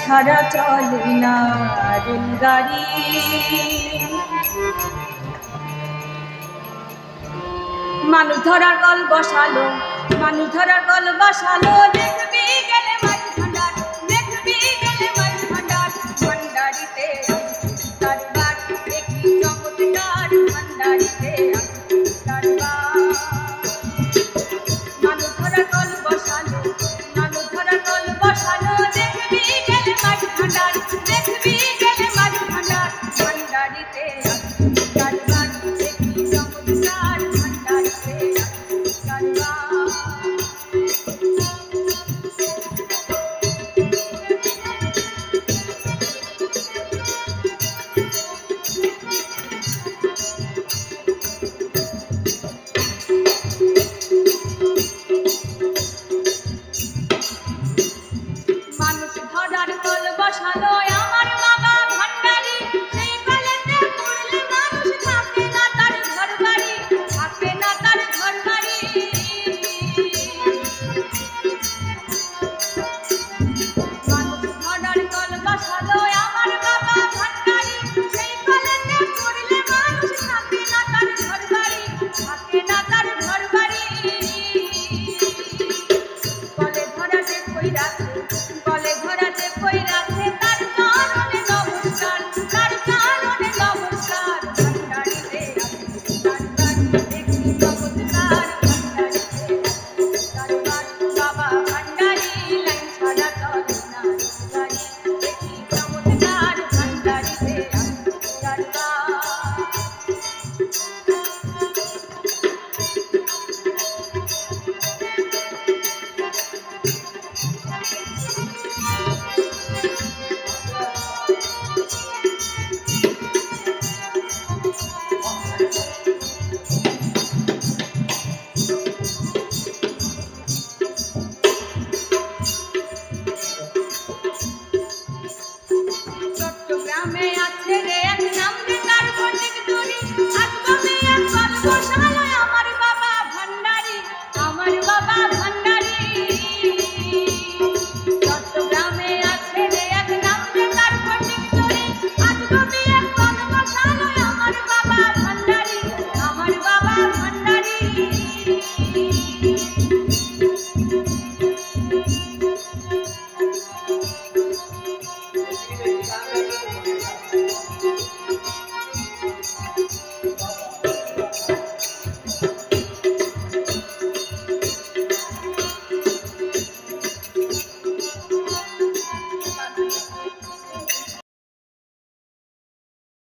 ছাড়া চলে না রেলগাড়ি। মানুষ ধরার কল বসালো, মানুষ ধরার কল বসালো, দেখবি গেলে মাছ ভান্ডার, দেখবি গেলে মাছ ভান্ডার। ভান্ডারিতে কারবার দেখি চমৎকার, ভান্ডারিতে কারবার। মানুষ ধরার কল বসালো, মানুষ ধরার কল বসালো, দেখবি গেলে মাছ ভান্ডার, দেখবি গেলে মাছ ভান্ডার। ভান্ডারিতে কারবার দেখি চমৎকার, ভান্ডারিতে কারবার। মানুষ ধরার কল বসালো আমার বাবা ভান্ডারি, সেই কলেতে পড়লে মানুষ থাকে না তার ঘর বাড়ি, থাকে না তার ঘর বাড়ি। মানুষ ধরার কল বসালো আমার বাবা ভান্ডারি, সেই কলেতে পড়লে মানুষ থাকে না তার ঘর বাড়ি, থাকে না তার ঘর বাড়ি। কলে ধরাতে কই রাখে, কলে ধরাতে কই রাখে, তার কারণে নমস্কার, তার কারণে নমস্কার। ভান্ডারিতে কারবার দেখি চমৎকার, ভান্ডারিতে কারবার। বাবা ভান্ডারি লাইন ছাড়া চলে না গাড়ি, দেখি চমৎকার, ভান্ডারিতে কারবার। চট্টগ্রামে আছে রে এক নাম রে কার্বনিক দড়ি, আজগমে এক কল বসালো আমার বাবা ভান্ডারি, আমার বাবা ভান্ডারি।